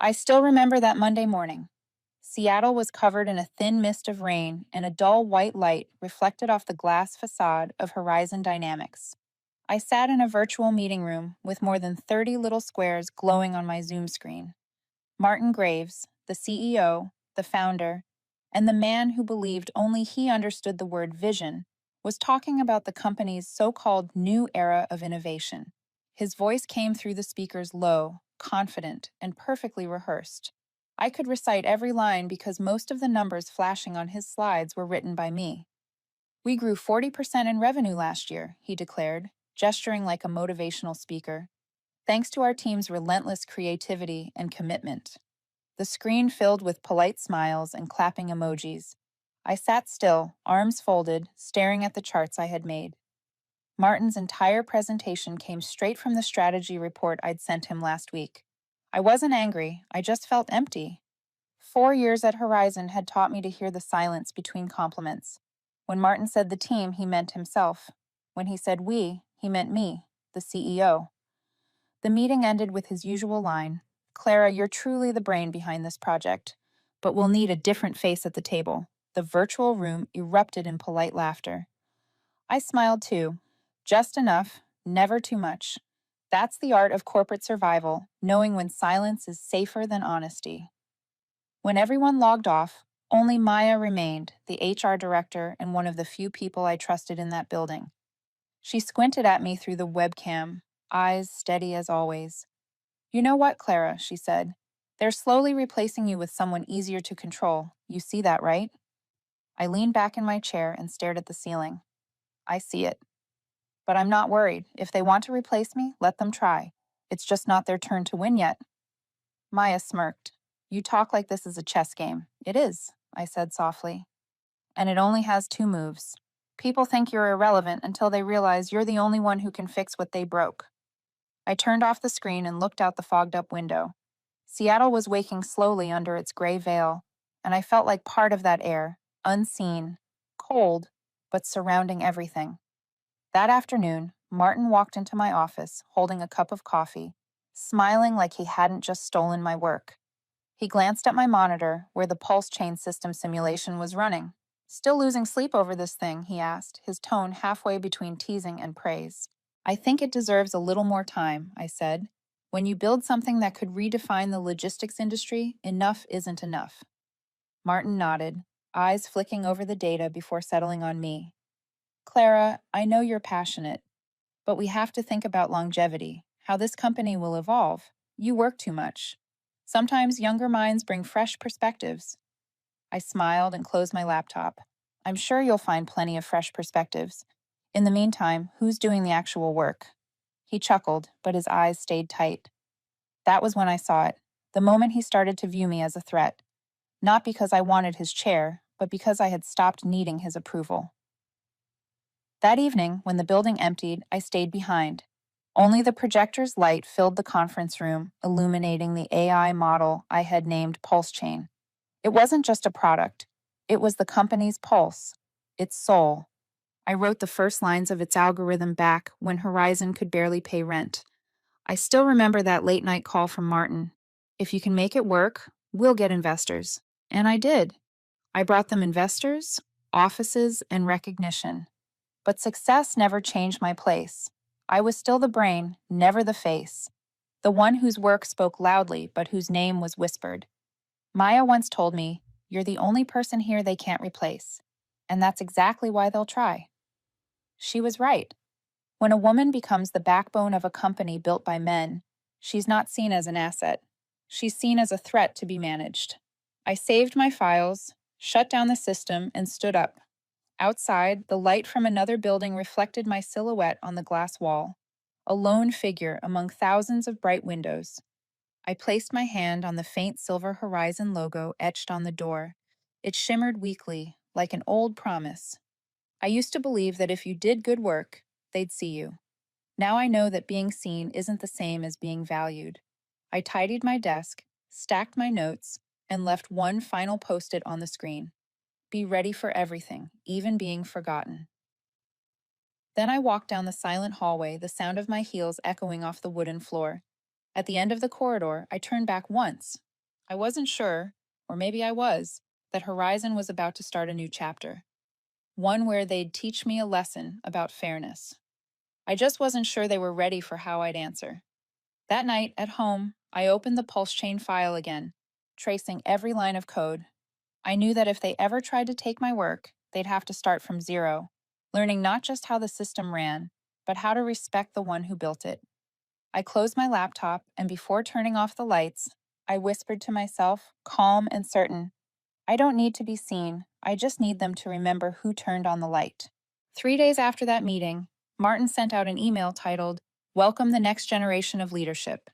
I still remember that Monday morning. Seattle was covered in a thin mist of rain, and a dull white light reflected off the glass facade of Horizon Dynamics. I sat in a virtual meeting room with more than 30 little squares glowing on my Zoom screen. Martin Graves, the CEO, the founder, and the man who believed only he understood the word vision, was talking about the company's so-called new era of innovation. His voice came through the speakers low, confident, and perfectly rehearsed. I could recite every line because most of the numbers flashing on his slides were written by me. "We grew 40% in revenue last year," he declared, gesturing like a motivational speaker, "thanks to our team's relentless creativity and commitment." The screen filled with polite smiles and clapping emojis. I sat still, arms folded, staring at the charts I had made. Martin's entire presentation came straight from the strategy report I'd sent him last week. I wasn't angry, I just felt empty. 4 years at Horizon had taught me to hear the silence between compliments. When Martin said the team, he meant himself. When he said we, he meant me, the CEO. The meeting ended with his usual line, "Clara, you're truly the brain behind this project, but we'll need a different face at the table." The virtual room erupted in polite laughter. I smiled too. Just enough, never too much. That's the art of corporate survival, knowing when silence is safer than honesty. When everyone logged off, only Maya remained, the HR director and one of the few people I trusted in that building. She squinted at me through the webcam, eyes steady as always. "You know what, Clara," she said. "They're slowly replacing you with someone easier to control. You see that, right?" I leaned back in my chair and stared at the ceiling. "I see it. But I'm not worried. If they want to replace me, let them try. It's just not their turn to win yet." Maya smirked. "You talk like this is a chess game." "It is," I said softly. "And it only has 2 moves. People think you're irrelevant until they realize you're the only one who can fix what they broke." I turned off the screen and looked out the fogged-up window. Seattle was waking slowly under its gray veil, and I felt like part of that air, unseen, cold, but surrounding everything. That afternoon, Martin walked into my office, holding a cup of coffee, smiling like he hadn't just stolen my work. He glanced at my monitor, where the pulse chain system simulation was running. "Still losing sleep over this thing?" he asked, his tone halfway between teasing and praise. "I think it deserves a little more time," I said. "When you build something that could redefine the logistics industry, enough isn't enough." Martin nodded, eyes flicking over the data before settling on me. "Clara, I know you're passionate, but we have to think about longevity, how this company will evolve. You work too much. Sometimes younger minds bring fresh perspectives." I smiled and closed my laptop. "I'm sure you'll find plenty of fresh perspectives. In the meantime, who's doing the actual work?" He chuckled, but his eyes stayed tight. That was when I saw it, the moment he started to view me as a threat. Not because I wanted his chair, but because I had stopped needing his approval. That evening, when the building emptied, I stayed behind. Only the projector's light filled the conference room, illuminating the AI model I had named Pulse Chain. It wasn't just a product. It was the company's pulse, its soul. I wrote the first lines of its algorithm back when Horizon could barely pay rent. I still remember that late-night call from Martin. "If you can make it work, we'll get investors." And I did. I brought them investors, offices, and recognition. But success never changed my place. I was still the brain, never the face. The one whose work spoke loudly, but whose name was whispered. Maya once told me, "You're the only person here they can't replace." And that's exactly why they'll try. She was right. When a woman becomes the backbone of a company built by men, she's not seen as an asset. She's seen as a threat to be managed. I saved my files, shut down the system, and stood up. Outside, the light from another building reflected my silhouette on the glass wall, a lone figure among thousands of bright windows. I placed my hand on the faint silver Horizon logo etched on the door. It shimmered weakly, like an old promise. I used to believe that if you did good work, they'd see you. Now I know that being seen isn't the same as being valued. I tidied my desk, stacked my notes, and left one final post-it on the screen. Be ready for everything, even being forgotten. Then I walked down the silent hallway, the sound of my heels echoing off the wooden floor. At the end of the corridor, I turned back once, I wasn't sure, or maybe I was, that Horizon was about to start a new chapter, one where they'd teach me a lesson about fairness. I just wasn't sure they were ready for how I'd answer. That night, at home, I opened the pulse chain file again, tracing every line of code. I knew that if they ever tried to take my work, they'd have to start from zero, learning not just how the system ran, but how to respect the one who built it. I closed my laptop, and before turning off the lights, I whispered to myself, calm and certain, I don't need to be seen, I just need them to remember who turned on the light. 3 days after that meeting, Martin sent out an email titled, Welcome the Next Generation of Leadership.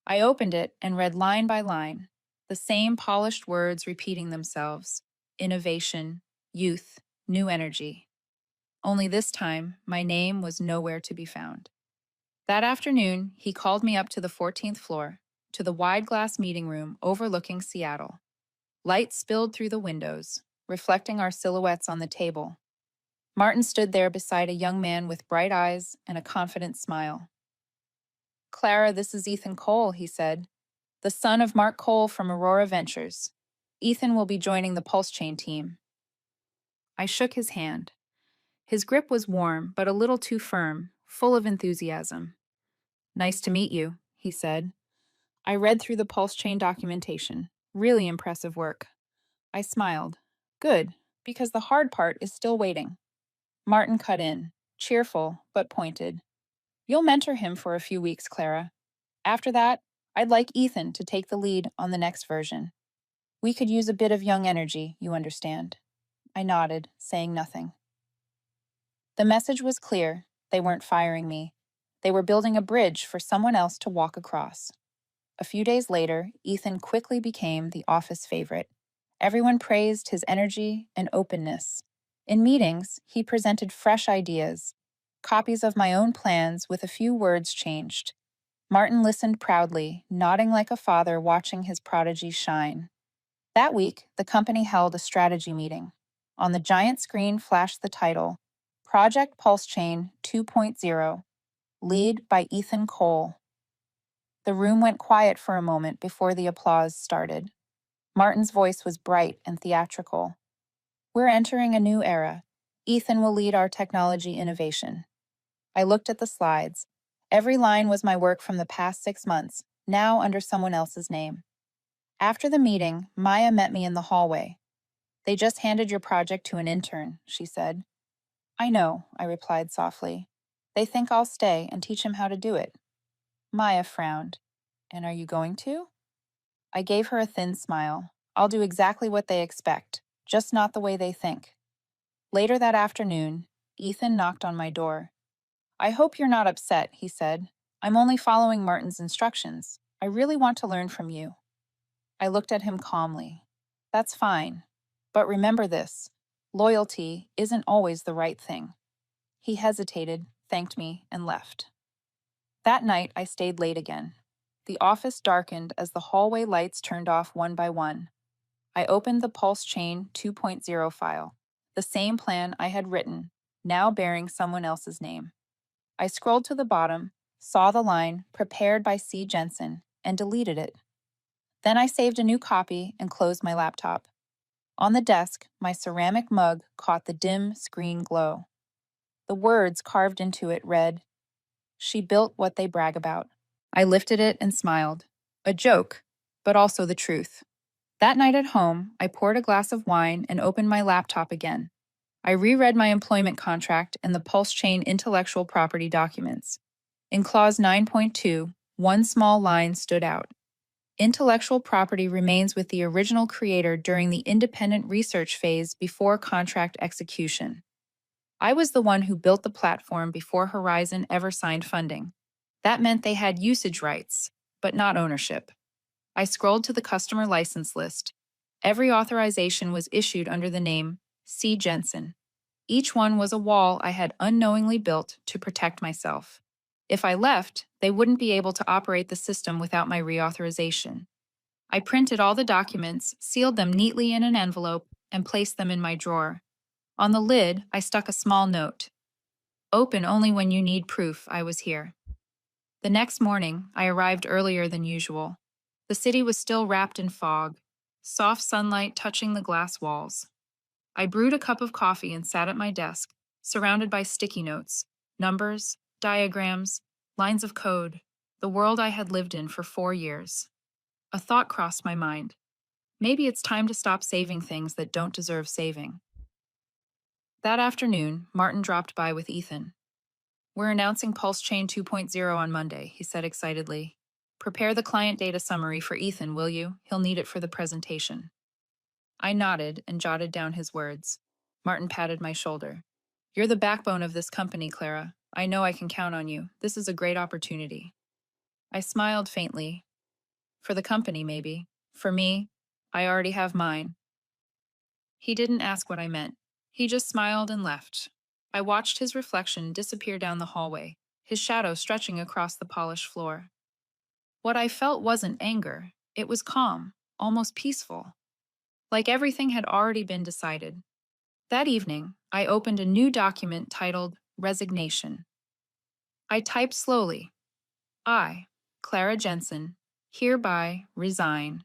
I opened it and read line by line, the same polished words repeating themselves: innovation, youth, new energy. Only this time, my name was nowhere to be found. That afternoon, he called me up to the 14th floor, to the wide glass meeting room overlooking Seattle. Light spilled through the windows, reflecting our silhouettes on the table. Martin stood there beside a young man with bright eyes and a confident smile. Clara, this is Ethan Cole, he said, the son of Mark Cole from Aurora Ventures. Ethan will be joining the Pulse Chain team. I shook his hand. His grip was warm, but a little too firm, full of enthusiasm. Nice to meet you, he said. I read through the Pulse Chain documentation. Really impressive work. I smiled. Good, because the hard part is still waiting. Martin cut in, cheerful but pointed. You'll mentor him for a few weeks, Clara. After that, I'd like Ethan to take the lead on the next version. We could use a bit of young energy, you understand. I nodded, saying nothing. The message was clear. They weren't firing me. They were building a bridge for someone else to walk across. A few days later, Ethan quickly became the office favorite. Everyone praised his energy and openness. In meetings, he presented fresh ideas, copies of my own plans with a few words changed. Martin listened proudly, nodding like a father watching his prodigy shine. That week, the company held a strategy meeting. On the giant screen flashed the title, Project Pulse Chain 2.0, Lead by Ethan Cole. The room went quiet for a moment before the applause started. Martin's voice was bright and theatrical. We're entering a new era. Ethan will lead our technology innovation. I looked at the slides. Every line was my work from the past 6 months, now under someone else's name. After the meeting, Maya met me in the hallway. They just handed your project to an intern, she said. I know, I replied softly. They think I'll stay and teach him how to do it. Maya frowned. And are you going to? I gave her a thin smile. I'll do exactly what they expect, just not the way they think. Later that afternoon, Ethan knocked on my door. I hope you're not upset, he said. I'm only following Martin's instructions. I really want to learn from you. I looked at him calmly. That's fine. But remember this. Loyalty isn't always the right thing. He hesitated, thanked me, and left. That night, I stayed late again. The office darkened as the hallway lights turned off one by one. I opened the Pulse Chain 2.0 file, the same plan I had written, now bearing someone else's name. I scrolled to the bottom, saw the line, prepared by C. Jensen, and deleted it. Then I saved a new copy and closed my laptop. On the desk, my ceramic mug caught the dim screen glow. The words carved into it read, She built what they brag about. I lifted it and smiled. A joke, but also the truth. That night at home, I poured a glass of wine and opened my laptop again. I reread my employment contract and the Pulse Chain intellectual property documents. In Clause 9.2, one small line stood out. Intellectual property remains with the original creator during the independent research phase before contract execution. I was the one who built the platform before Horizon ever signed funding. That meant they had usage rights, but not ownership. I scrolled to the customer license list. Every authorization was issued under the name C. Jensen. Each one was a wall I had unknowingly built to protect myself. If I left, they wouldn't be able to operate the system without my reauthorization. I printed all the documents, sealed them neatly in an envelope, and placed them in my drawer. On the lid, I stuck a small note. Open only when you need proof I was here. The next morning, I arrived earlier than usual. The city was still wrapped in fog, soft sunlight touching the glass walls. I brewed a cup of coffee and sat at my desk, surrounded by sticky notes, numbers, diagrams, lines of code, the world I had lived in for 4 years. A thought crossed my mind. Maybe it's time to stop saving things that don't deserve saving. That afternoon, Martin dropped by with Ethan. "We're announcing Pulse Chain 2.0 on Monday," he said excitedly. "Prepare the client data summary for Ethan, will you? He'll need it for the presentation." I nodded and jotted down his words. Martin patted my shoulder. "You're the backbone of this company, Clara. I know I can count on you. This is a great opportunity." I smiled faintly. For the company, maybe. For me, I already have mine. He didn't ask what I meant. He just smiled and left. I watched his reflection disappear down the hallway, his shadow stretching across the polished floor. What I felt wasn't anger. It was calm, almost peaceful. Like everything had already been decided. That evening, I opened a new document titled Resignation. I typed slowly. I, Clara Jensen, hereby resign.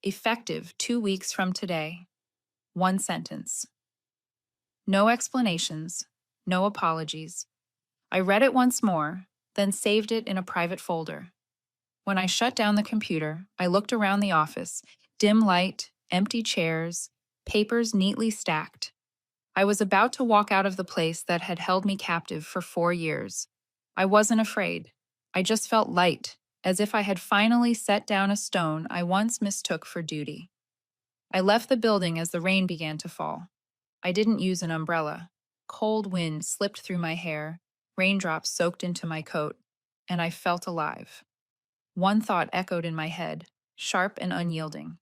Effective 2 weeks from today. One sentence. No explanations, no apologies. I read it once more, then saved it in a private folder. When I shut down the computer, I looked around the office, dim light, empty chairs, papers neatly stacked. I was about to walk out of the place that had held me captive for 4 years. I wasn't afraid. I just felt light, as if I had finally set down a stone I once mistook for duty. I left the building as the rain began to fall. I didn't use an umbrella. Cold wind slipped through my hair, raindrops soaked into my coat, and I felt alive. One thought echoed in my head, sharp and unyielding.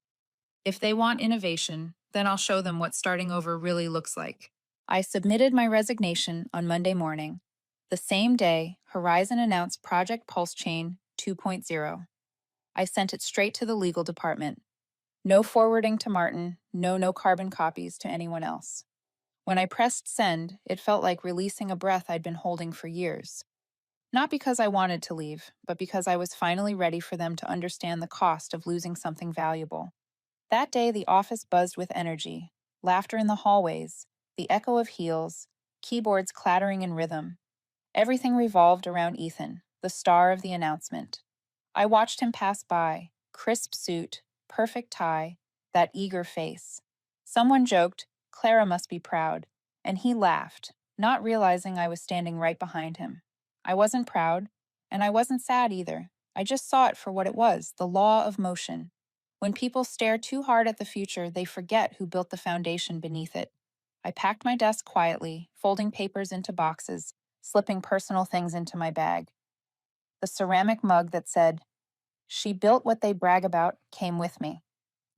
If they want innovation, then I'll show them what starting over really looks like. I submitted my resignation on Monday morning. The same day, Horizon announced Project Pulse Chain 2.0. I sent it straight to the legal department. No forwarding to Martin, no carbon copies to anyone else. When I pressed send, it felt like releasing a breath I'd been holding for years. Not because I wanted to leave, but because I was finally ready for them to understand the cost of losing something valuable. That day, the office buzzed with energy, laughter in the hallways, the echo of heels, keyboards clattering in rhythm. Everything revolved around Ethan, the star of the announcement. I watched him pass by, crisp suit, perfect tie, that eager face. Someone joked, "Clara must be proud," and he laughed, not realizing I was standing right behind him. I wasn't proud, and I wasn't sad either. I just saw it for what it was, the law of motion. When people stare too hard at the future, they forget who built the foundation beneath it. I packed my desk quietly, folding papers into boxes, slipping personal things into my bag. The ceramic mug that said, "She built what they brag about," came with me.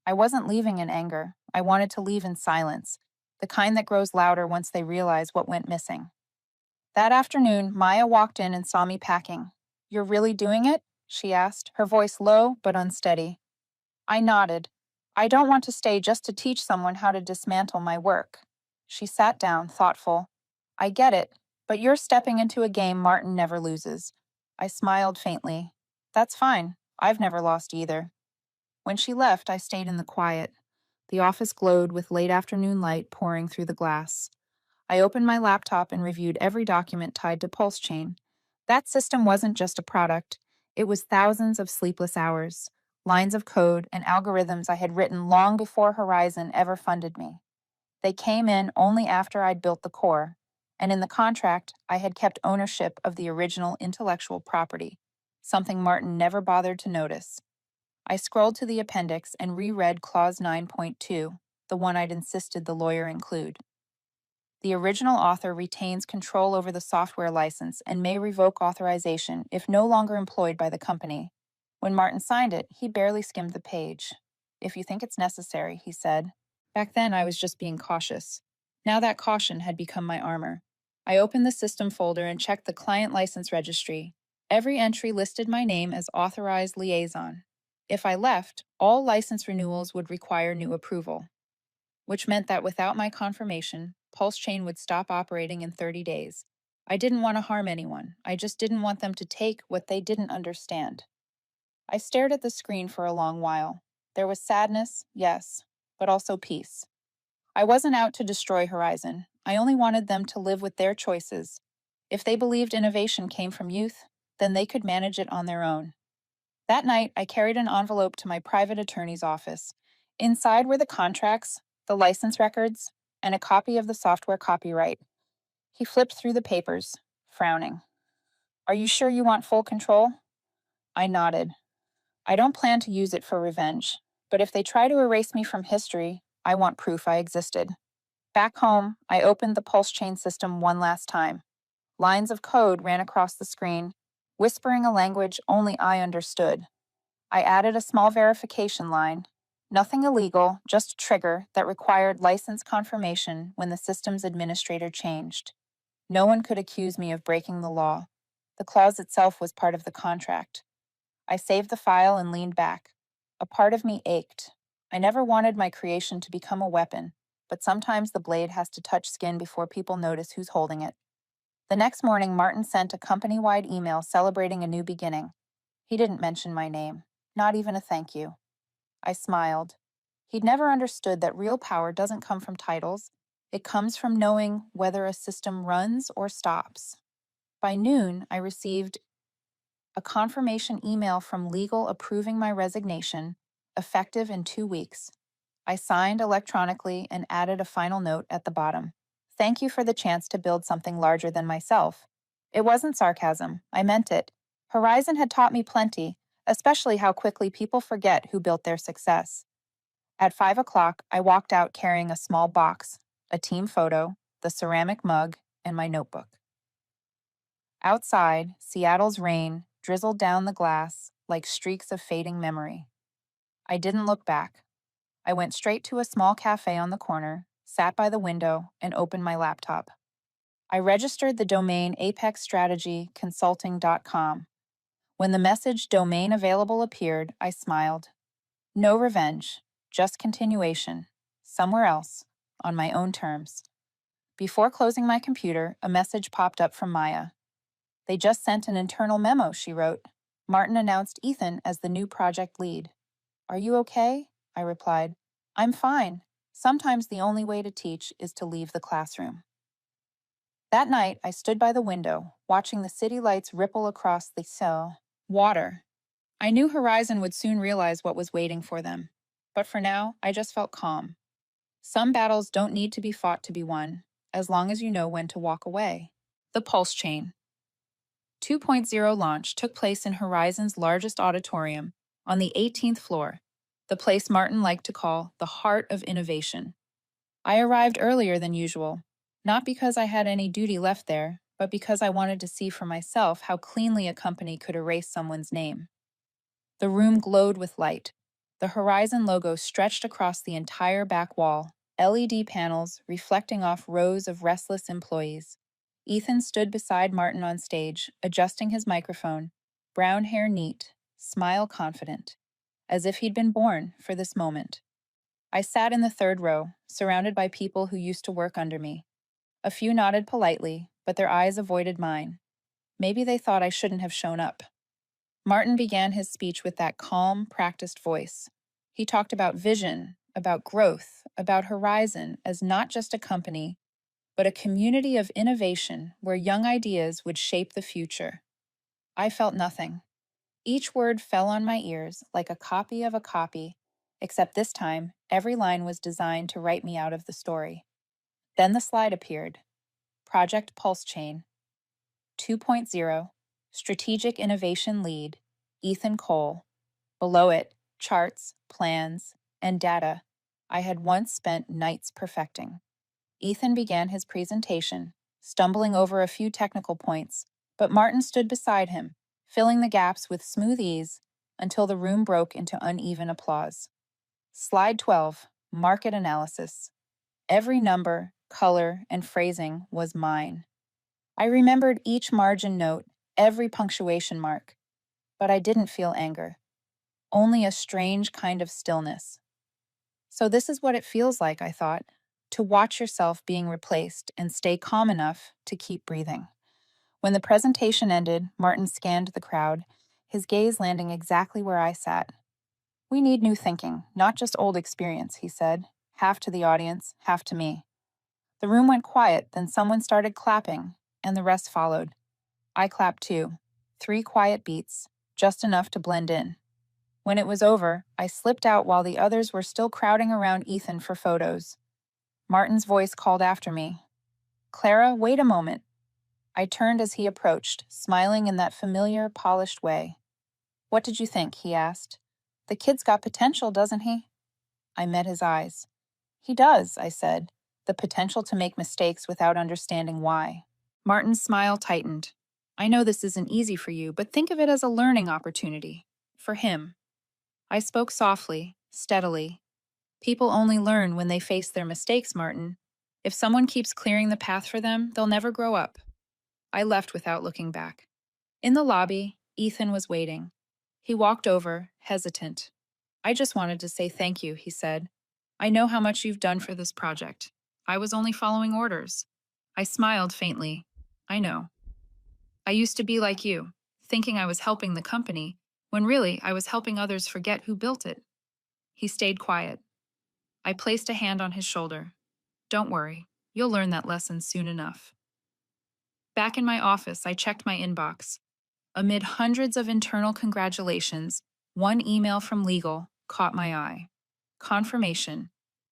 I wasn't leaving in anger. I wanted to leave in silence, the kind that grows louder once they realize what went missing. That afternoon, Maya walked in and saw me packing. "You're really doing it?" she asked, her voice low but unsteady. I nodded. "I don't want to stay just to teach someone how to dismantle my work." She sat down, thoughtful. "I get it, but you're stepping into a game Martin never loses." I smiled faintly. "That's fine. I've never lost either." When she left, I stayed in the quiet. The office glowed with late afternoon light pouring through the glass. I opened my laptop and reviewed every document tied to Pulse Chain. That system wasn't just a product. It was thousands of sleepless hours, lines of code, and algorithms I had written long before Horizon ever funded me. They came in only after I'd built the core, and in the contract, I had kept ownership of the original intellectual property, something Martin never bothered to notice. I scrolled to the appendix and reread Clause 9.2, the one I'd insisted the lawyer include. The original author retains control over the software license and may revoke authorization if no longer employed by the company. When Martin signed it, he barely skimmed the page. "If you think it's necessary," he said. Back then, I was just being cautious. Now that caution had become my armor. I opened the system folder and checked the client license registry. Every entry listed my name as authorized liaison. If I left, all license renewals would require new approval, which meant that without my confirmation, Pulse Chain would stop operating in 30 days. I didn't want to harm anyone. I just didn't want them to take what they didn't understand. I stared at the screen for a long while. There was sadness, yes, but also peace. I wasn't out to destroy Horizon. I only wanted them to live with their choices. If they believed innovation came from youth, then they could manage it on their own. That night, I carried an envelope to my private attorney's office. Inside were the contracts, the license records, and a copy of the software copyright. He flipped through the papers, frowning. "Are you sure you want full control?" I nodded. "I don't plan to use it for revenge, but if they try to erase me from history, I want proof I existed." Back home, I opened the pulse chain system one last time. Lines of code ran across the screen, whispering a language only I understood. I added a small verification line. Nothing illegal, just a trigger that required license confirmation when the system's administrator changed. No one could accuse me of breaking the law. The clause itself was part of the contract. I saved the file and leaned back. A part of me ached. I never wanted my creation to become a weapon, but sometimes the blade has to touch skin before people notice who's holding it. The next morning, Martin sent a company-wide email celebrating a new beginning. He didn't mention my name, not even a thank you. I smiled. He'd never understood that real power doesn't come from titles. It comes from knowing whether a system runs or stops. By noon, I received a confirmation email from legal approving my resignation, effective in 2 weeks. I signed electronically and added a final note at the bottom. "Thank you for the chance to build something larger than myself." It wasn't sarcasm. I meant it. Horizon had taught me plenty, especially how quickly people forget who built their success. At 5 o'clock, I walked out carrying a small box, a team photo, the ceramic mug, and my notebook. Outside, Seattle's rain drizzled down the glass like streaks of fading memory. I didn't look back. I went straight to a small cafe on the corner, sat by the window, and opened my laptop. I registered the domain apexstrategyconsulting.com. When the message "domain available" appeared, I smiled. No revenge, just continuation, somewhere else, on my own terms. Before closing my computer, a message popped up from Maya. "They just sent an internal memo," she wrote. "Martin announced Ethan as the new project lead." "Are you okay?" I replied. "I'm fine. Sometimes the only way to teach is to leave the classroom." That night, I stood by the window, watching the city lights ripple across the water. I knew Horizon would soon realize what was waiting for them. But for now, I just felt calm. Some battles don't need to be fought to be won, as long as you know when to walk away. The Pulse Chain 2.0 launch took place in Horizon's largest auditorium, on the 18th floor, the place Martin liked to call the heart of innovation. I arrived earlier than usual, not because I had any duty left there, but because I wanted to see for myself how cleanly a company could erase someone's name. The room glowed with light. The Horizon logo stretched across the entire back wall, LED panels reflecting off rows of restless employees. Ethan stood beside Martin on stage, adjusting his microphone, brown hair neat, smile confident, as if he'd been born for this moment. I sat in the third row, surrounded by people who used to work under me. A few nodded politely, but their eyes avoided mine. Maybe they thought I shouldn't have shown up. Martin began his speech with that calm, practiced voice. He talked about vision, about growth, about Horizon as not just a company, but a community of innovation where young ideas would shape the future. I felt nothing. Each word fell on my ears like a copy of a copy, except this time, every line was designed to write me out of the story. Then the slide appeared. Project Pulse Chain 2.0, Strategic Innovation Lead, Ethan Cole. Below it, charts, plans, and data I had once spent nights perfecting. Ethan began his presentation, stumbling over a few technical points, but Martin stood beside him, filling the gaps with smooth ease until the room broke into uneven applause. Slide 12, Market Analysis. Every number, color, and phrasing was mine. I remembered each margin note, every punctuation mark, but I didn't feel anger. Only a strange kind of stillness. So this is what it feels like, I thought, to watch yourself being replaced and stay calm enough to keep breathing. When the presentation ended, Martin scanned the crowd. his gaze landing exactly where I sat. "We need new thinking, not just old experience," he said, half to the audience, half to me. The room went quiet, then someone started clapping, and the rest followed. I clapped too. 3 quiet beats, just enough to blend in. When it was over, I slipped out while the others were still crowding around Ethan for photos. Martin's voice called after me. "Clara, wait a moment." I turned as he approached, smiling in that familiar, polished way. "What did you think?" he asked. "The kid's got potential, doesn't he?" I met his eyes. "He does," I said. "The potential to make mistakes without understanding why." Martin's smile tightened. "I know this isn't easy for you, but think of it as a learning opportunity. For him." I spoke softly, steadily. "People only learn when they face their mistakes, Martin. If someone keeps clearing the path for them, they'll never grow up." I left without looking back. In the lobby, Ethan was waiting. He walked over, hesitant. "I just wanted to say thank you," he said. "I know how much you've done for this project. I was only following orders." I smiled faintly. "I know. I used to be like you, thinking I was helping the company, when really I was helping others forget who built it." He stayed quiet. I placed a hand on his shoulder. "Don't worry, you'll learn that lesson soon enough." Back in my office, I checked my inbox. Amid hundreds of internal congratulations, one email from legal caught my eye. Confirmation.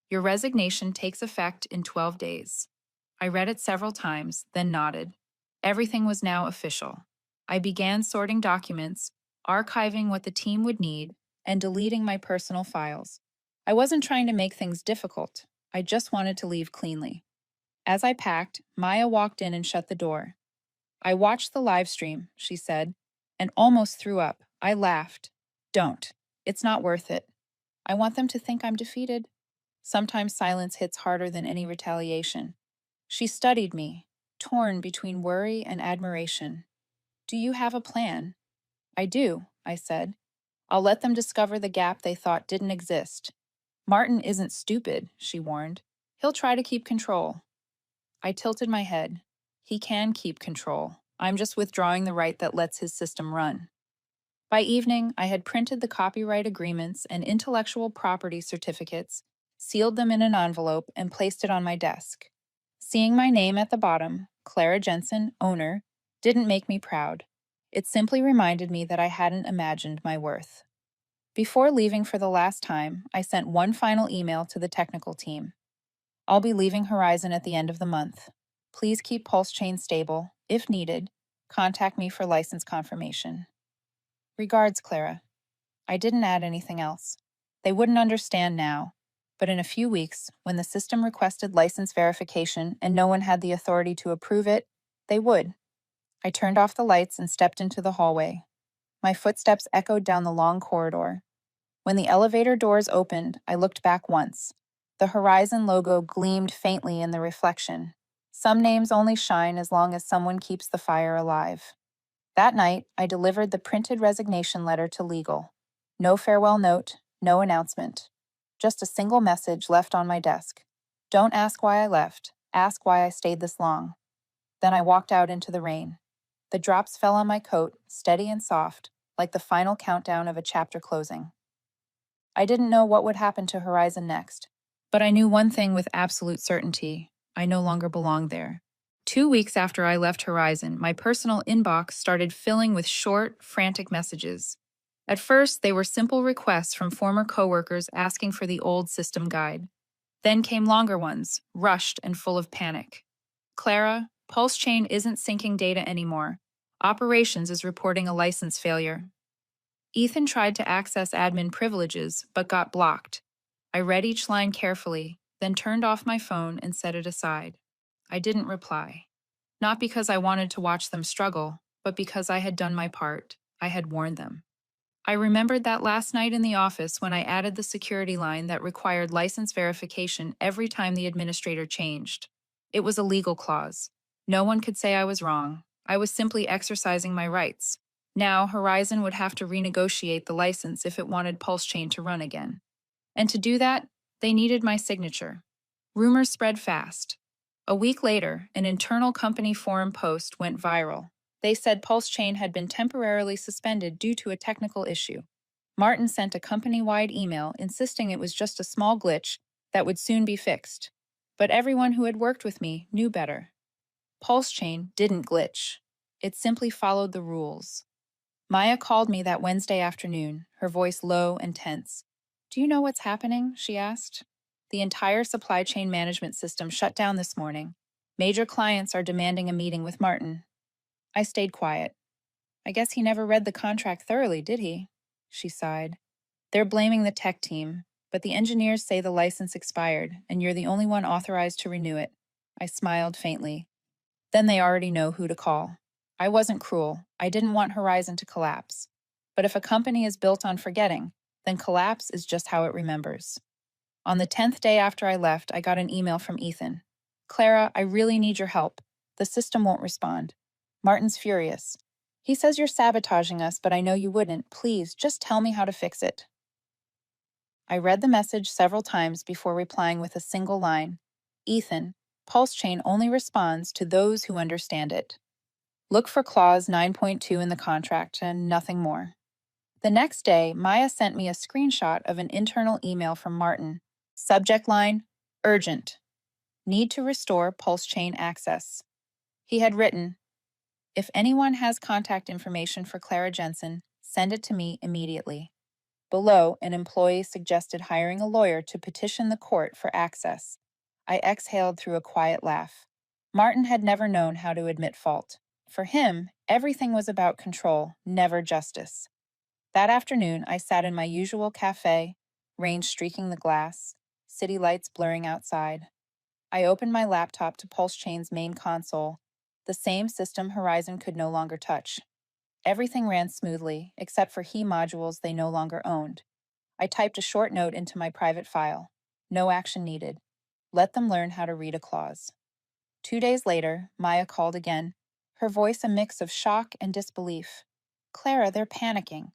Your resignation takes effect in 12 days. I read it several times, then nodded. Everything was now official. I began sorting documents, archiving what the team would need, and deleting my personal files. I wasn't trying to make things difficult. I just wanted to leave cleanly. As I packed, Maya walked in and shut the door. "I watched the live stream," she said, and almost threw up. I laughed. "Don't. It's not worth it. I want them to think I'm defeated." Sometimes silence hits harder than any retaliation. She studied me, torn between worry and admiration. "Do you have a plan?" "I do," I said. "I'll let them discover the gap they thought didn't exist." "Martin isn't stupid," she warned. "He'll try to keep control." I tilted my head. He can keep control. I'm just withdrawing the right that lets his system run. By evening, I had printed the copyright agreements and intellectual property certificates, sealed them in an envelope, and placed it on my desk. Seeing my name at the bottom, Clara Jensen, owner, didn't make me proud. It simply reminded me that I hadn't imagined my worth. Before leaving for the last time, I sent one final email to the technical team. "I'll be leaving Horizon at the end of the month. Please keep Pulse Chain stable. If needed, contact me for license confirmation. Regards, Clara." I didn't add anything else. They wouldn't understand now, but in a few weeks, when the system requested license verification and no one had the authority to approve it, they would. I turned off the lights and stepped into the hallway. My footsteps echoed down the long corridor. When the elevator doors opened, I looked back once. The Horizon logo gleamed faintly in the reflection. Some names only shine as long as someone keeps the fire alive. That night, I delivered the printed resignation letter to legal. No farewell note, no announcement. Just a single message left on my desk. "Don't ask why I left. Ask why I stayed this long." Then I walked out into the rain. The drops fell on my coat, steady and soft, like the final countdown of a chapter closing. I didn't know what would happen to Horizon next, but I knew one thing with absolute certainty. I no longer belonged there. 2 weeks after I left Horizon, my personal inbox started filling with short, frantic messages. At first, they were simple requests from former coworkers asking for the old system guide. Then came longer ones, rushed and full of panic. "Clara, Pulse Chain isn't syncing data anymore. Operations is reporting a license failure." Ethan tried to access admin privileges, but got blocked. I read each line carefully, then turned off my phone and set it aside. I didn't reply. Not because I wanted to watch them struggle, but because I had done my part. I had warned them. I remembered that last night in the office when I added the security line that required license verification every time the administrator changed. It was a legal clause. No one could say I was wrong. I was simply exercising my rights. Now, Horizon would have to renegotiate the license if it wanted Pulse Chain to run again. And to do that, they needed my signature. Rumors spread fast. A week later, an internal company forum post went viral. They said Pulse Chain had been temporarily suspended due to a technical issue. Martin sent a company-wide email insisting it was just a small glitch that would soon be fixed. But everyone who had worked with me knew better. Pulse Chain didn't glitch. It simply followed the rules. Maya called me that Wednesday afternoon, her voice low and tense. "Do you know what's happening?" she asked. "The entire supply chain management system shut down this morning. Major clients are demanding a meeting with Martin." I stayed quiet. "I guess he never read the contract thoroughly, did he?" She sighed. "They're blaming the tech team, but the engineers say the license expired, and you're the only one authorized to renew it." I smiled faintly. Then they already know who to call. I wasn't cruel. I didn't want Horizon to collapse. But if a company is built on forgetting, then collapse is just how it remembers. On the 10th day after I left, I got an email from Ethan. "Clara, I really need your help. The system won't respond. Martin's furious. He says you're sabotaging us, but I know you wouldn't. Please, just tell me how to fix it." I read the message several times before replying with a single line. "Ethan, Pulse Chain only responds to those who understand it. Look for clause 9.2 in the contract and nothing more." The next day, Maya sent me a screenshot of an internal email from Martin. Subject line, "Urgent. Need to restore Pulse Chain access." He had written, "If anyone has contact information for Clara Jensen, send it to me immediately." Below, an employee suggested hiring a lawyer to petition the court for access. I exhaled through a quiet laugh. Martin had never known how to admit fault. For him, everything was about control, never justice. That afternoon, I sat in my usual cafe, rain streaking the glass, city lights blurring outside. I opened my laptop to Pulse Chain's main console, the same system Horizon could no longer touch. Everything ran smoothly, except for he modules they no longer owned. I typed a short note into my private file. No action needed. Let them learn how to read a clause. 2 days later, Maya called again, her voice a mix of shock and disbelief. "Clara, they're panicking.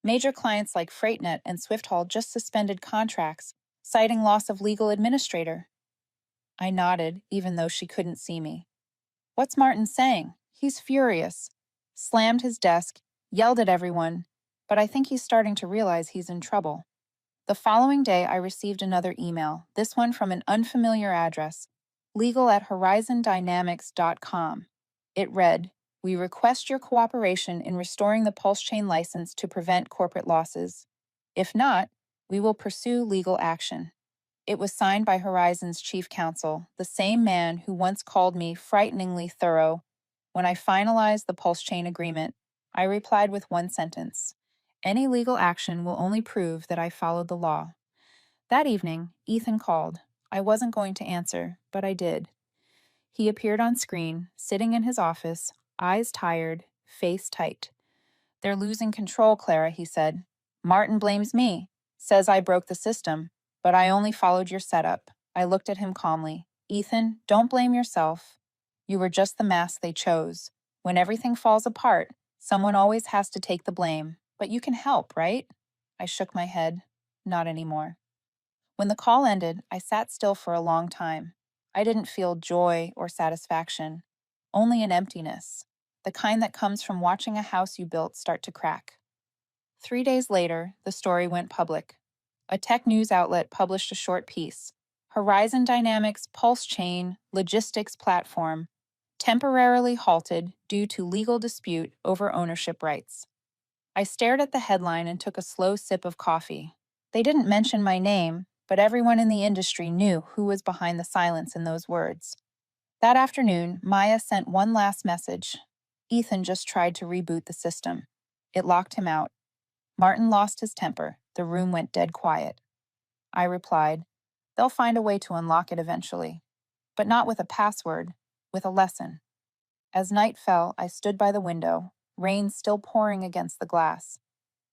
Major clients like FreightNet and SwiftHaul just suspended contracts, citing loss of legal administrator." I nodded, even though she couldn't see me. "What's Martin saying? He's furious. Slammed his desk, yelled at everyone, but I think he's starting to realize he's in trouble." The following day, I received another email, this one from an unfamiliar address, legal@horizoндynamics.com. It read, "We request your cooperation in restoring the Pulse Chain license to prevent corporate losses. If not, we will pursue legal action." It was signed by Horizon's chief counsel, the same man who once called me frighteningly thorough. When I finalized the Pulse Chain agreement, I replied with one sentence: "Any legal action will only prove that I followed the law." That evening, Ethan called. I wasn't going to answer, but I did. He appeared on screen, sitting in his office, eyes tired, face tight. "They're losing control, Clara," he said. "Martin blames me, says I broke the system, but I only followed your setup." I looked at him calmly. "Ethan, don't blame yourself. You were just the mask they chose. When everything falls apart, someone always has to take the blame. But you can help, right?" I shook my head. "Not anymore." When the call ended, I sat still for a long time. I didn't feel joy or satisfaction, only an emptiness, the kind that comes from watching a house you built start to crack. 3 days later, the story went public. A tech news outlet published a short piece. Horizon Dynamics Pulse Chain Logistics Platform temporarily halted due to legal dispute over ownership rights. I stared at the headline and took a slow sip of coffee. They didn't mention my name, but everyone in the industry knew who was behind the silence in those words. That afternoon, Maya sent one last message. Ethan just tried to reboot the system. It locked him out. Martin lost his temper. The room went dead quiet. I replied, "They'll find a way to unlock it eventually. But not with a password, with a lesson." As night fell, I stood by the window, rain still pouring against the glass.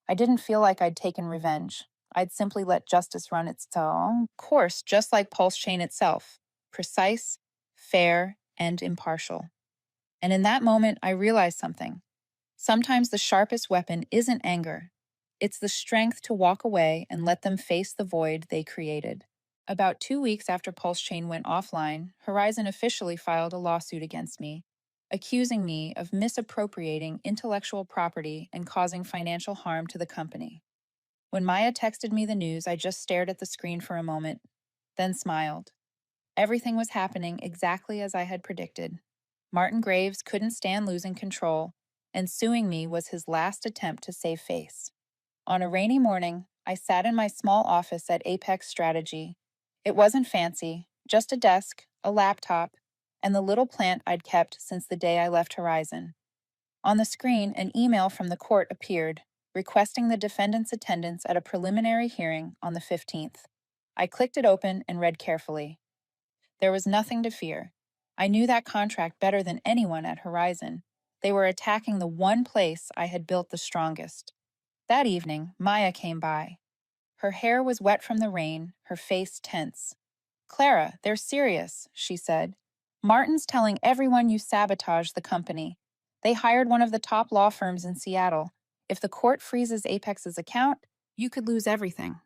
I didn't feel like I'd taken revenge. I'd simply let justice run its own course, just like Pulse Chain itself, precise, fair, and impartial. And in that moment, I realized something. Sometimes the sharpest weapon isn't anger. It's the strength to walk away and let them face the void they created. About 2 weeks after Pulse Chain went offline, Horizon officially filed a lawsuit against me. accusing me of misappropriating intellectual property and causing financial harm to the company. When Maya texted me the news, I just stared at the screen for a moment, then smiled. Everything was happening exactly as I had predicted. Martin Graves couldn't stand losing control, and suing me was his last attempt to save face. On a rainy morning, I sat in my small office at Apex Strategy. It wasn't fancy, just a desk, a laptop, and the little plant I'd kept since the day I left Horizon. On the screen, an email from the court appeared, requesting the defendant's attendance at a preliminary hearing on the 15th. I clicked it open and read carefully. There was nothing to fear. I knew that contract better than anyone at Horizon. They were attacking the one place I had built the strongest. That evening, Maya came by. Her hair was wet from the rain, her face tense. "Clara, they're serious," she said. "Martin's telling everyone you sabotaged the company. They hired one of the top law firms in Seattle. If the court freezes Apex's account, you could lose everything."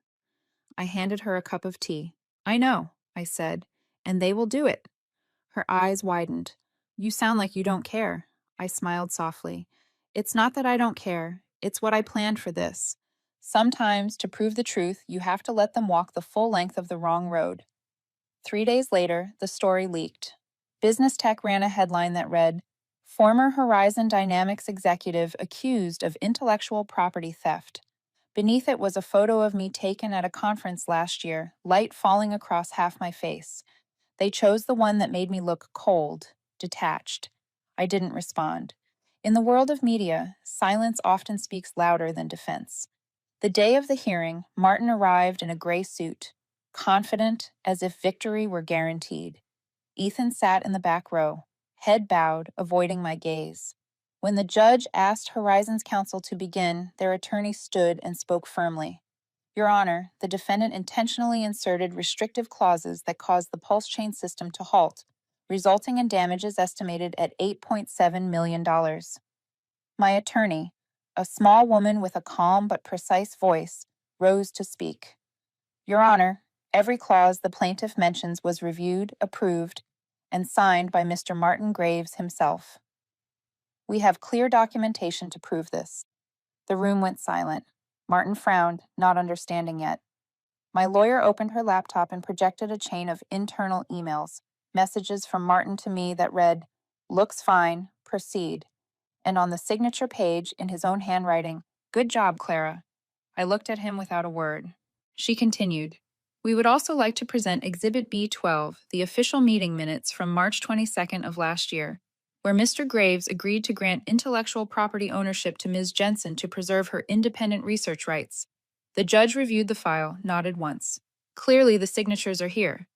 I handed her a cup of tea. "I know," I said, "and they will do it." Her eyes widened. "You sound like you don't care." I smiled softly. "It's not that I don't care. It's what I planned for this. Sometimes, to prove the truth, you have to let them walk the full length of the wrong road." 3 days later, the story leaked. Business Tech ran a headline that read, "Former Horizon Dynamics executive accused of intellectual property theft." Beneath it was a photo of me taken at a conference last year, light falling across half my face. They chose the one that made me look cold, detached. I didn't respond. In the world of media, silence often speaks louder than defense. The day of the hearing, Martin arrived in a gray suit, confident as if victory were guaranteed. Ethan sat in the back row, head bowed, avoiding my gaze. When the judge asked Horizon's counsel to begin, their attorney stood and spoke firmly. "Your Honor, the defendant intentionally inserted restrictive clauses that caused the pulse chain system to halt, resulting in damages estimated at $8.7 million. My attorney, a small woman with a calm but precise voice, rose to speak. "Your Honor, every clause the plaintiff mentions was reviewed, approved, and signed by Mr. Martin Graves himself. We have clear documentation to prove this." The room went silent. Martin frowned, not understanding yet. My lawyer opened her laptop and projected a chain of internal emails, messages from Martin to me that read, "Looks fine, proceed." And on the signature page, in his own handwriting, "Good job, Clara." I looked at him without a word. She continued, "We would also like to present Exhibit B12, the official meeting minutes from March 22nd of last year, where Mr. Graves agreed to grant intellectual property ownership to Ms. Jensen to preserve her independent research rights." The judge reviewed the file, nodded once. "Clearly the signatures are here."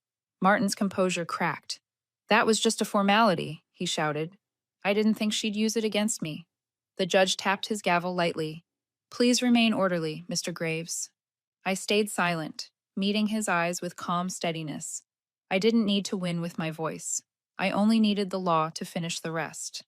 Martin's composure cracked. "That was just a formality," he shouted. "I didn't think she'd use it against me." The judge tapped his gavel lightly. "Please remain orderly, Mr. Graves." I stayed silent, meeting his eyes with calm steadiness. I didn't need to win with my voice. I only needed the law to finish the rest.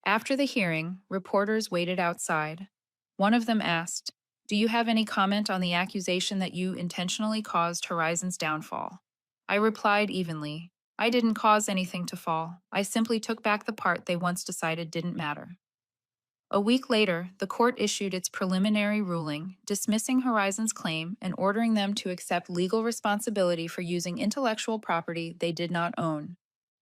After the hearing, reporters waited outside. One of them asked, "Do you have any comment on the accusation that you intentionally caused Horizon's downfall?" I replied evenly, "I didn't cause anything to fall. I simply took back the part they once decided didn't matter." A week later, the court issued its preliminary ruling, dismissing Horizon's claim and ordering them to accept legal responsibility for using intellectual property they did not own.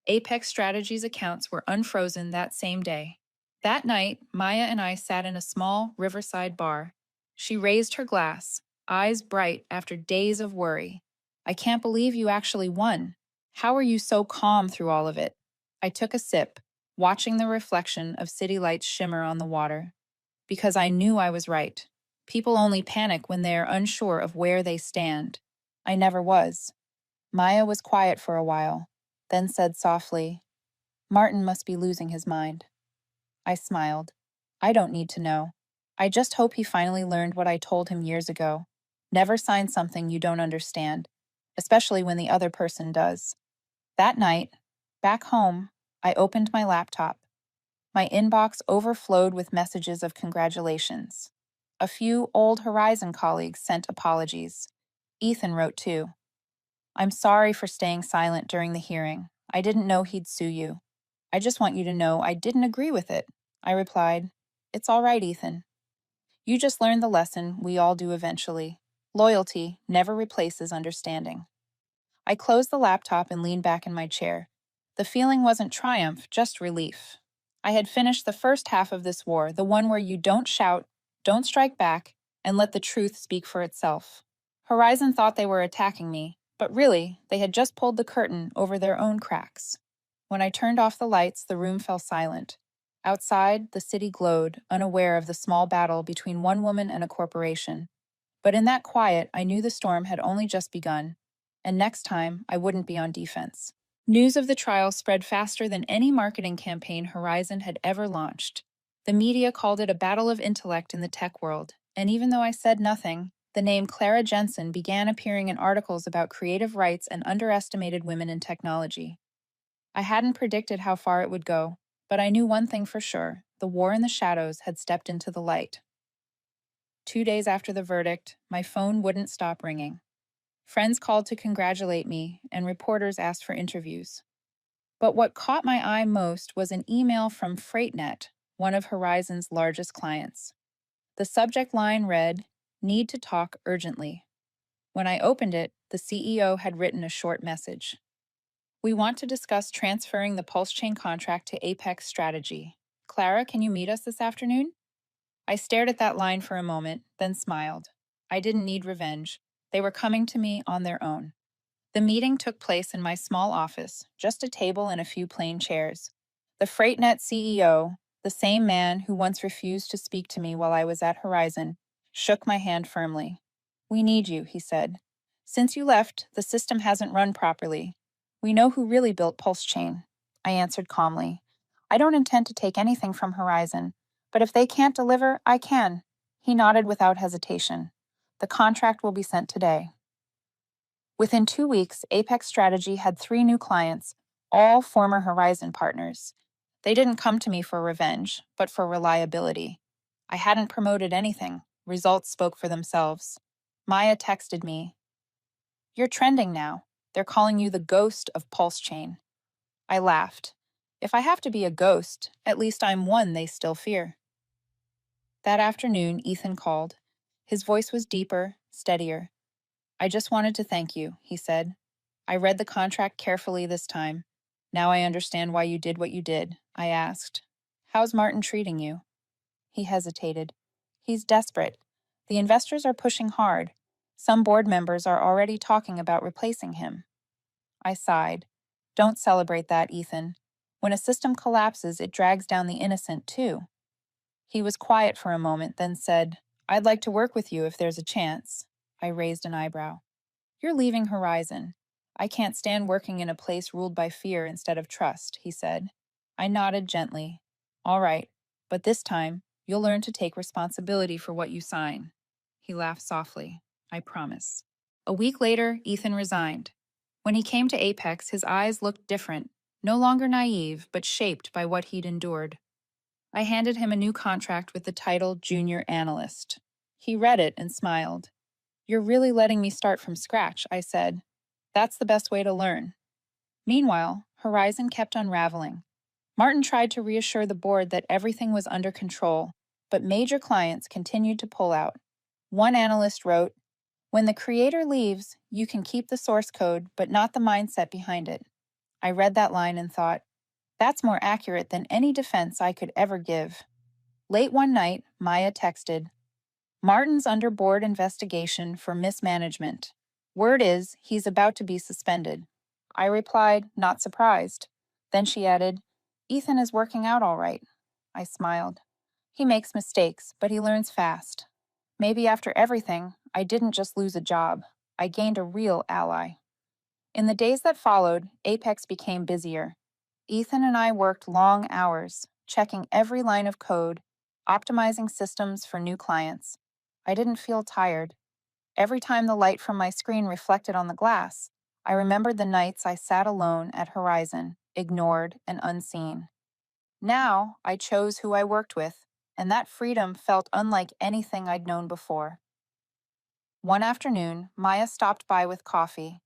Apex Strategies accounts were unfrozen that same day. That night, Maya and I sat in a small riverside bar. She raised her glass, eyes bright after days of worry. "I can't believe you actually won. How are you so calm through all of it?" I took a sip, watching the reflection of city lights shimmer on the water. "Because I knew I was right. People only panic when they are unsure of where they stand. I never was." Maya was quiet for a while, then said softly, "Martin must be losing his mind." I smiled. "I don't need to know. I just hope he finally learned what I told him years ago. Never sign something you don't understand, especially when the other person does." That night, back home, I opened my laptop. My inbox overflowed with messages of congratulations. A few old Horizon colleagues sent apologies. Ethan wrote too. "I'm sorry for staying silent during the hearing. I didn't know he'd sue you." I I just want you to know I didn't agree with it. I replied, "It's all right, Ethan. You just learned the lesson we all do eventually. Loyalty never replaces understanding." I closed the laptop and leaned back in my chair. The feeling wasn't triumph, just relief. I had finished the first half of this war, the one where you don't shout, don't strike back, and let the truth speak for itself. Horizon thought they were attacking me, but really, they had just pulled the curtain over their own cracks. When I turned off the lights, the room fell silent. Outside, the city glowed, unaware of the small battle between one woman and a corporation. But in that quiet, I knew the storm had only just begun, and next time, I wouldn't be on defense. News of the trial spread faster than any marketing campaign Horizon had ever launched. The media called it a battle of intellect in the tech world, and even though I said nothing, the name Clara Jensen began appearing in articles about creative rights and underestimated women in technology. I hadn't predicted how far it would go, but I knew one thing for sure: the war in the shadows had stepped into the light. 2 days after the verdict, my phone wouldn't stop ringing. Friends called to congratulate me, and reporters asked for interviews. But what caught my eye most was an email from FreightNet, one of Horizon's largest clients. The subject line read, "Need to talk urgently." When I opened it, the CEO had written a short message. "We want to discuss transferring the Pulse Chain contract to Apex Strategy. Clara, can you meet us this afternoon?" I stared at that line for a moment, then smiled. I didn't need revenge. They were coming to me on their own. The meeting took place in my small office, just a table and a few plain chairs. The FreightNet CEO, the same man who once refused to speak to me while I was at Horizon, shook my hand firmly. "We need you," he said. "Since you left, the system hasn't run properly. We know who really built Pulse Chain." I answered calmly. "I don't intend to take anything from Horizon, but if they can't deliver, I can." He nodded without hesitation. "The contract will be sent today." Within 2 weeks, Apex Strategy had 3 new clients, all former Horizon partners. They didn't come to me for revenge, but for reliability. I hadn't promoted anything. Results spoke for themselves. Maya texted me, "You're trending now. They're calling you the ghost of Pulse Chain." I laughed. If I have to be a ghost, at least I'm one they still fear. That afternoon, Ethan called. His voice was deeper, steadier. "I just wanted to thank you," he said. "I read the contract carefully this time. Now I understand why you did what you did." I asked, "How's Martin treating you?" He hesitated. "He's desperate. The investors are pushing hard. Some board members are already talking about replacing him." I sighed. "Don't celebrate that, Ethan. When a system collapses, it drags down the innocent, too." He was quiet for a moment, then said, "I'd like to work with you if there's a chance." I raised an eyebrow. "You're leaving Horizon. I can't stand working in a place ruled by fear instead of trust," he said. I nodded gently. "All right, but this time, you'll learn to take responsibility for what you sign." He laughed softly. "I promise." A week later, Ethan resigned. When he came to Apex, his eyes looked different, no longer naive, but shaped by what he'd endured. I handed him a new contract with the title Junior Analyst. He read it and smiled. "You're really letting me start from scratch," I said. "That's the best way to learn." Meanwhile, Horizon kept unraveling. Martin tried to reassure the board that everything was under control, but major clients continued to pull out. One analyst wrote, "When the creator leaves, you can keep the source code, but not the mindset behind it." I read that line and thought, that's more accurate than any defense I could ever give. Late one night, Maya texted, "Martin's under board investigation for mismanagement. Word is he's about to be suspended." I replied, not surprised. Then she added, "Ethan is working out all right." I smiled. "He makes mistakes, but he learns fast." Maybe after everything, I didn't just lose a job. I gained a real ally. In the days that followed, Apex became busier. Ethan and I worked long hours, checking every line of code, optimizing systems for new clients. I didn't feel tired. Every time the light from my screen reflected on the glass, I remembered the nights I sat alone at Horizon, ignored and unseen. Now, I chose who I worked with, and that freedom felt unlike anything I'd known before. One afternoon, Maya stopped by with coffee.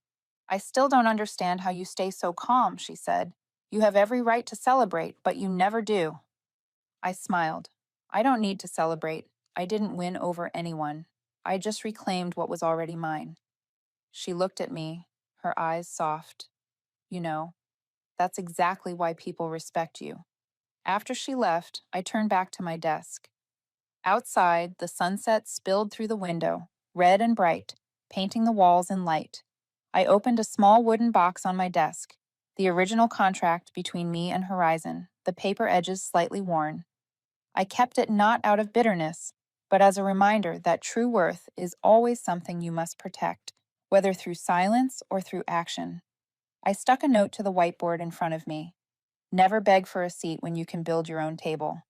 "I still don't understand how you stay so calm," she said. You have every right to celebrate, but you never do. I smiled. I don't need to celebrate. I didn't win over anyone. I just reclaimed what was already mine. She looked at me, her eyes soft. You know, that's exactly why people respect you. After she left, I turned back to my desk. Outside, the sunset spilled through the window, red and bright, painting the walls in light. I opened a small wooden box on my desk, the original contract between me and Horizon, the paper edges slightly worn. I kept it not out of bitterness, but as a reminder that true worth is always something you must protect, whether through silence or through action. I stuck a note to the whiteboard in front of me. Never beg for a seat when you can build your own table.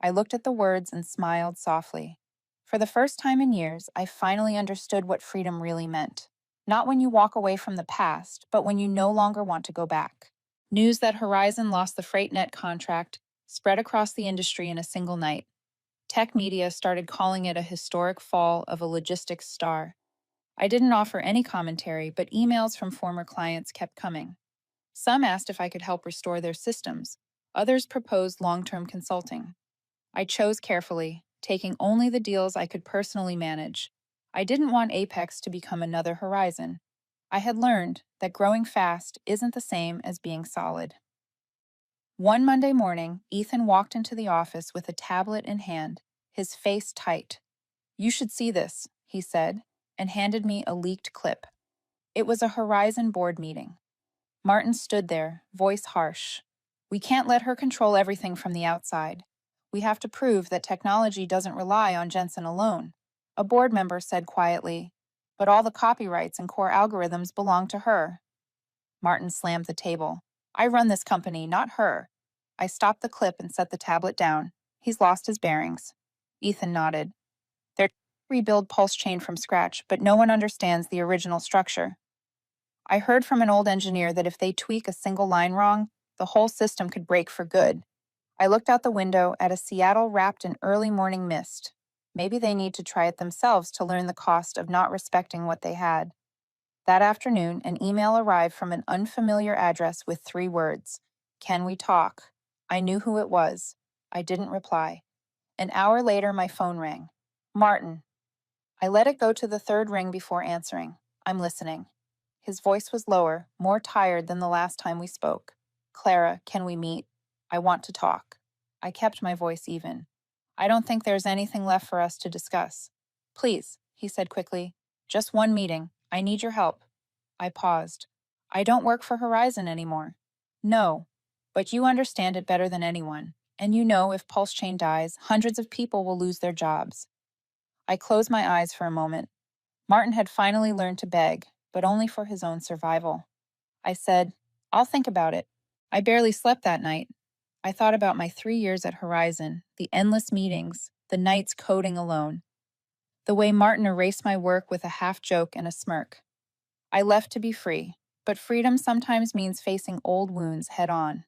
I looked at the words and smiled softly. For the first time in years, I finally understood what freedom really meant. Not when you walk away from the past, but when you no longer want to go back. News that Horizon lost the FreightNet contract spread across the industry in a single night. Tech media started calling it a historic fall of a logistics star. I didn't offer any commentary, but emails from former clients kept coming. Some asked if I could help restore their systems. Others proposed long-term consulting. I chose carefully, taking only the deals I could personally manage. I didn't want Apex to become another Horizon. I had learned that growing fast isn't the same as being solid. One Monday morning, Ethan walked into the office with a tablet in hand, his face tight. "You should see this," he said, and handed me a leaked clip. It was a Horizon board meeting. Martin stood there, voice harsh. "We can't let her control everything from the outside. We have to prove that technology doesn't rely on Jensen alone." A board member said quietly, "But all the copyrights and core algorithms belong to her." Martin slammed the table. "I run this company, not her." I stopped the clip and set the tablet down. "He's lost his bearings." Ethan nodded. "They're trying to rebuild Pulse Chain from scratch, but no one understands the original structure. I heard from an old engineer that if they tweak a single line wrong, the whole system could break for good." I looked out the window at a Seattle wrapped in early morning mist. Maybe they need to try it themselves to learn the cost of not respecting what they had. That afternoon, an email arrived from an unfamiliar address with 3 words. "Can we talk?" I knew who it was. I didn't reply. An hour later, my phone rang. "Martin." I let it go to the 3rd ring before answering. "I'm listening." His voice was lower, more tired than the last time we spoke. "Clara, can we meet? I want to talk." I kept my voice even. "I don't think there's anything left for us to discuss." "Please," he said quickly. "Just one meeting. I need your help." I paused. "I don't work for Horizon anymore." "No, but you understand it better than anyone. And you know if Pulse Chain dies, hundreds of people will lose their jobs." I closed my eyes for a moment. Martin had finally learned to beg, but only for his own survival. I said, "I'll think about it." I barely slept that night. I thought about my 3 years at Horizon, the endless meetings, the nights coding alone, the way Martin erased my work with a half joke and a smirk. I left to be free, but freedom sometimes means facing old wounds head on.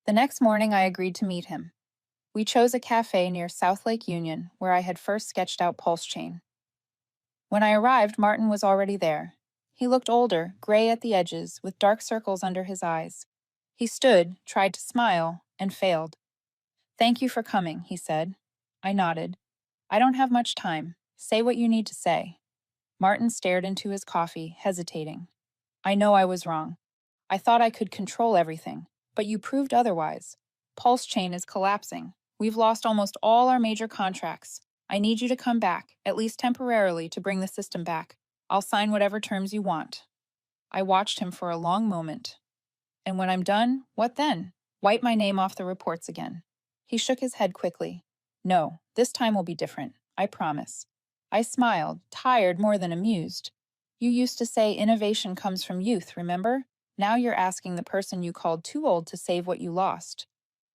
The next morning, I agreed to meet him. We chose a cafe near South Lake Union, where I had first sketched out Pulse Chain. When I arrived, Martin was already there. He looked older, gray at the edges, with dark circles under his eyes. He stood, tried to smile, and failed. "Thank you for coming," he said. I nodded. "I don't have much time. Say what you need to say." Martin stared into his coffee, hesitating. "I know I was wrong. I thought I could control everything, but you proved otherwise. Pulse Chain is collapsing. We've lost almost all our major contracts. I need you to come back, at least temporarily, to bring the system back. I'll sign whatever terms you want." I watched him for a long moment. "And when I'm done, what then? Wipe my name off the reports again." He shook his head quickly. "No, this time will be different. I promise." I smiled, tired more than amused. "You used to say innovation comes from youth, remember? Now you're asking the person you called too old to save what you lost."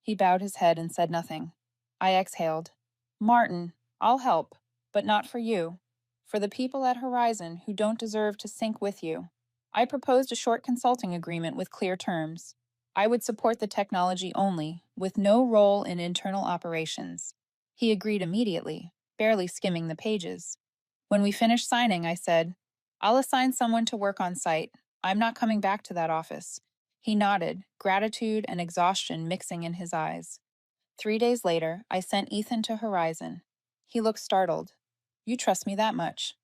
He bowed his head and said nothing. I exhaled. "Martin, I'll help, but not for you. For the people at Horizon who don't deserve to sink with you." I proposed a short consulting agreement with clear terms. I would support the technology only, with no role in internal operations. He agreed immediately, barely skimming the pages. When we finished signing, I said, "I'll assign someone to work on site. I'm not coming back to that office." He nodded, gratitude and exhaustion mixing in his eyes. 3 days later, I sent Ethan to Horizon. He looked startled. You trust me that much?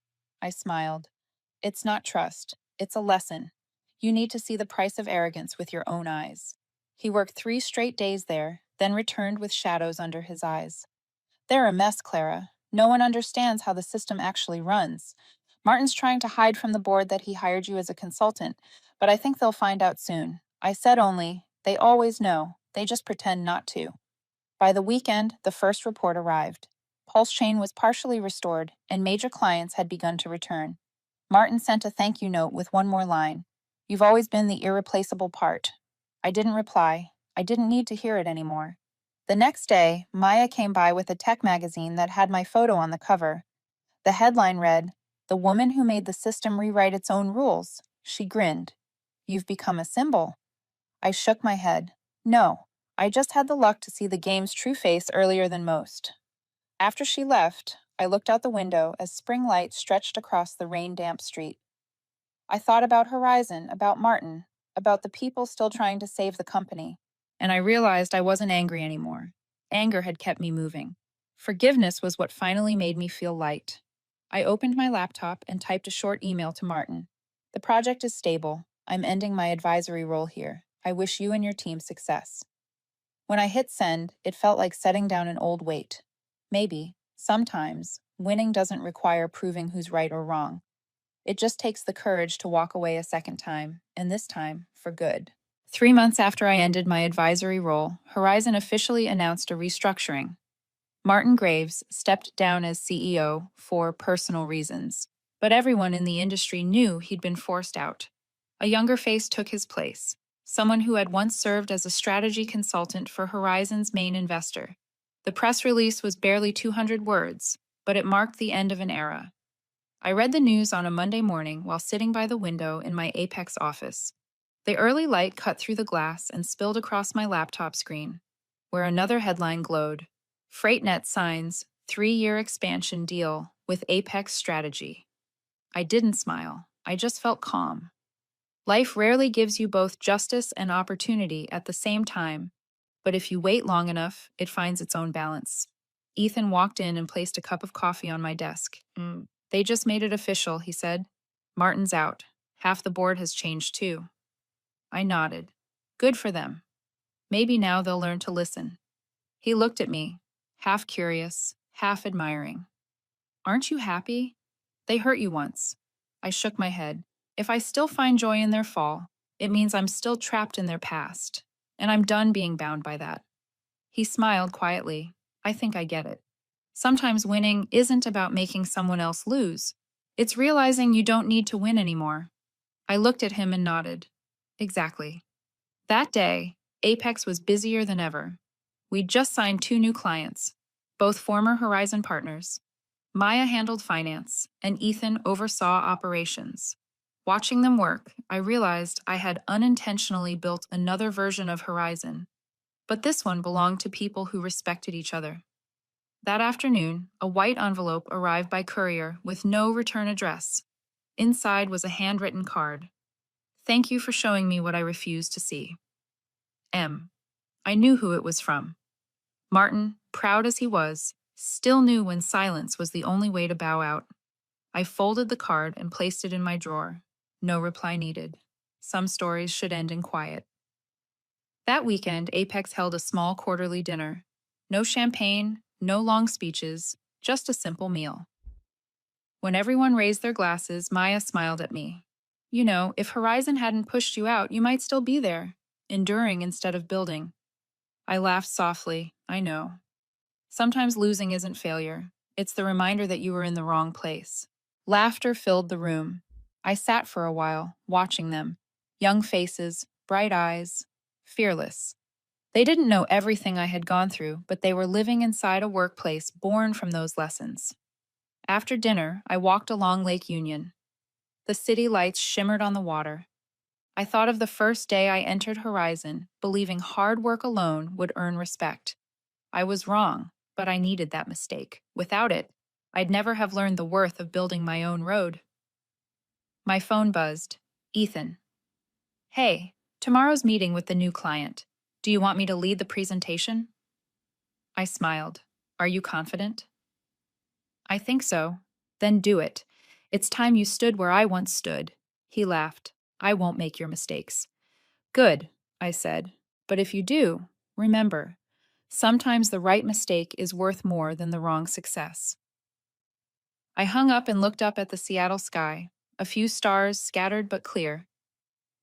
I smiled. It's not trust, it's a lesson. You need to see the price of arrogance with your own eyes. He worked 3 straight days there, then returned with shadows under his eyes. They're a mess, Clara. No one understands how the system actually runs. Martin's trying to hide from the board that he hired you as a consultant, but I think they'll find out soon. I said only, they always know. They just pretend not to. By the weekend, the first report arrived. Pulse chain was partially restored, and major clients had begun to return. Martin sent a thank you note with one more line. You've always been the irreplaceable part. I didn't reply. I didn't need to hear it anymore. The next day, Maya came by with a tech magazine that had my photo on the cover. The headline read, The Woman Who Made the System Rewrite Its Own Rules. She grinned. You've become a symbol. I shook my head. No, I just had the luck to see the game's true face earlier than most. After she left, I looked out the window as spring light stretched across the rain-damp street. I thought about Horizon, about Martin, about the people still trying to save the company, and I realized I wasn't angry anymore. Anger had kept me moving. Forgiveness was what finally made me feel light. I opened my laptop and typed a short email to Martin. The project is stable. I'm ending my advisory role here. I wish you and your team success. When I hit send, it felt like setting down an old weight. Maybe, sometimes, winning doesn't require proving who's right or wrong. It just takes the courage to walk away a second time, and this time, for good. 3 months after I ended my advisory role, Horizon officially announced a restructuring. Martin Graves stepped down as CEO for personal reasons, but everyone in the industry knew he'd been forced out. A younger face took his place, someone who had once served as a strategy consultant for Horizon's main investor. The press release was barely 200 words, but it marked the end of an era. I read the news on a Monday morning while sitting by the window in my Apex office. The early light cut through the glass and spilled across my laptop screen, where another headline glowed. FreightNet signs 3-year expansion deal with Apex Strategy. I didn't smile. I just felt calm. Life rarely gives you both justice and opportunity at the same time, but if you wait long enough, it finds its own balance. Ethan walked in and placed a cup of coffee on my desk. They just made it official, he said. Martin's out. Half the board has changed too. I nodded. Good for them. Maybe now they'll learn to listen. He looked at me, half curious, half admiring. Aren't you happy? They hurt you once. I shook my head. If I still find joy in their fall, it means I'm still trapped in their past, and I'm done being bound by that. He smiled quietly. I think I get it. Sometimes winning isn't about making someone else lose. It's realizing you don't need to win anymore. I looked at him and nodded. Exactly. That day, Apex was busier than ever. We'd just signed 2 new clients, both former Horizon partners. Maya handled finance, and Ethan oversaw operations. Watching them work, I realized I had unintentionally built another version of Horizon, but this one belonged to people who respected each other. That afternoon, a white envelope arrived by courier with no return address. Inside was a handwritten card. Thank you for showing me what I refused to see. M. I knew who it was from. Martin, proud as he was, still knew when silence was the only way to bow out. I folded the card and placed it in my drawer. No reply needed. Some stories should end in quiet. That weekend, Apex held a small quarterly dinner. No champagne, no long speeches, just a simple meal. When everyone raised their glasses, Maya smiled at me. You know, if Horizon hadn't pushed you out, you might still be there, enduring instead of building. I laughed softly. I know. Sometimes losing isn't failure. It's the reminder that you were in the wrong place. Laughter filled the room. I sat for a while, watching them. Young faces, bright eyes, fearless. They didn't know everything I had gone through, but they were living inside a workplace born from those lessons. After dinner, I walked along Lake Union. The city lights shimmered on the water. I thought of the first day I entered Horizon, believing hard work alone would earn respect. I was wrong, but I needed that mistake. Without it, I'd never have learned the worth of building my own road. My phone buzzed. Ethan. Hey, Tomorrow's meeting with the new client. Do you want me to lead the presentation? I smiled. Are you confident? I think so. Then do it. It's time you stood where I once stood. He laughed. I won't make your mistakes. Good, I said. But if you do, remember, sometimes the right mistake is worth more than the wrong success. I hung up and looked up at the Seattle sky, a few stars scattered but clear.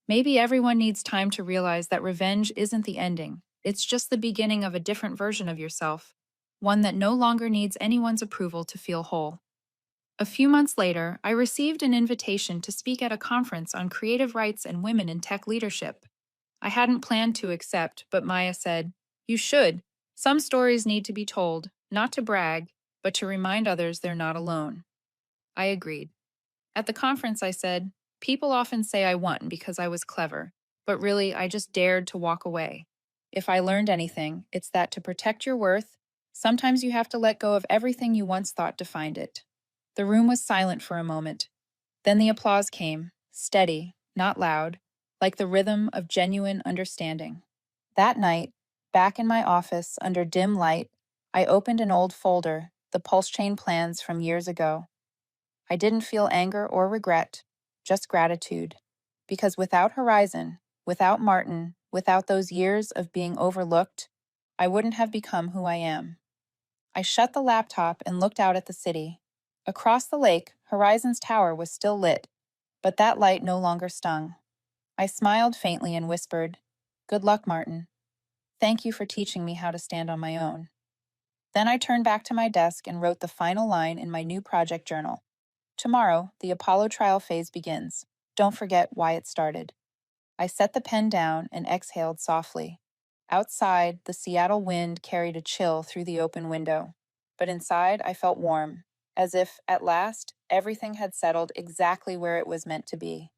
Maybe everyone needs time to realize that revenge isn't the ending. It's just the beginning of a different version of yourself, one that no longer needs anyone's approval to feel whole. A few months later, I received an invitation to speak at a conference on creative rights and women in tech leadership. I hadn't planned to accept, but Maya said, "You should. Some stories need to be told, not to brag, but to remind others they're not alone." I agreed. At the conference, I said, "People often say I won because I was clever, but really, I just dared to walk away. If I learned anything, it's that to protect your worth, sometimes you have to let go of everything you once thought defined it." The room was silent for a moment. Then the applause came, steady, not loud, like the rhythm of genuine understanding. That night, back in my office under dim light, I opened an old folder, the pulse chain plans from years ago. I didn't feel anger or regret, just gratitude. Because without Horizon, without Martin, without those years of being overlooked, I wouldn't have become who I am. I shut the laptop and looked out at the city. Across the lake, Horizon's tower was still lit, but that light no longer stung. I smiled faintly and whispered, "Good luck, Martin. Thank you for teaching me how to stand on my own." Then I turned back to my desk and wrote the final line in my new project journal. Tomorrow, the Apollo trial phase begins. Don't forget why it started. I set the pen down and exhaled softly. Outside, the Seattle wind carried a chill through the open window. But inside, I felt warm, as if, at last, everything had settled exactly where it was meant to be.